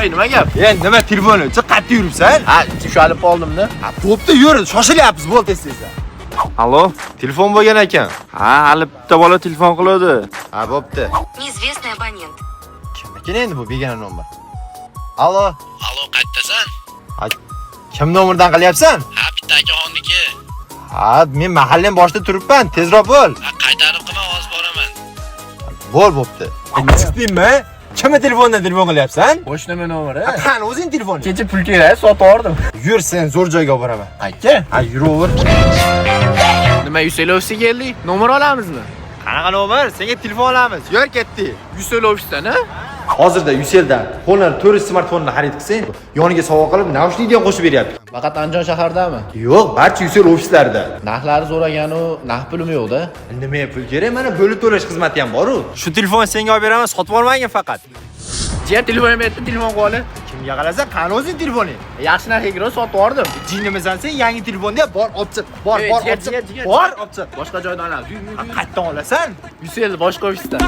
Voy, nima gap? Nima telefoni? Qattiq yuribsan? Ha, shu olib qoldimda. Ha, bo'pti, yur, shoshilyapmiz, bo'l tez-tezda. Allo, telefon bo'lgan ekan. Ha, hali bitta bola telefon qiladi. Ha, bo'pti. Неизвестный абонент. Kimniki endi bu begona nomer? Allo, Allo, qayerdasan? kim nomerdan qilyapsan? Ha, bitta akaxonniki. Ha, men mahallam boshida turibman, tezroq bo'l. Ha, qaytarib qilma, hozir boraman. Bo'l, bo'pti. Chiqdingmi? Kimni telefondan telefon qilyapsan? Qo'shnimi nomeri? Qani o'zing telefon. Kecha pul kerak, sotib oldim. Yur, sen zo'r joyga olib boraman. Aka, Ha, yuraver. nima Yusel ofisga keldik? Nomer olamizmi? Qanaqa nomer? Senga telefon olamiz. Yur, ketdik. Yusel ofisdan, a? Hozirda Yuseldan Honor 4 smartfonni xarid qilsang, yoniga sovg'a qilib, naushnikni ham qo'shib beryapti. Faqat Andijon shahardami? Yo'q, barcha Yusel ofislarida. Narxlari zo'ragan-u, naqd pulim yo'q-da. Nima pul kerak? Mana bo'lib to'lash xizmati ham bor-ku. Shu telefonni senga olib beraman, sotib olmagin faqat. Jiya telefon berdi, telefon qo'li. Kimga qarasa, qani o'zing telefoning? Yaxshi narxga kirib sotib oldim. Jinnimisan sen, yangi telefonni ham bor, olib chiq. Bor, Ey, bor, jigar, olib chiq. jigar, jigar. Bor, olib chiq. Boshqa joydan olamiz. Qayerdan olasan? Yusel boshqa ofisdan.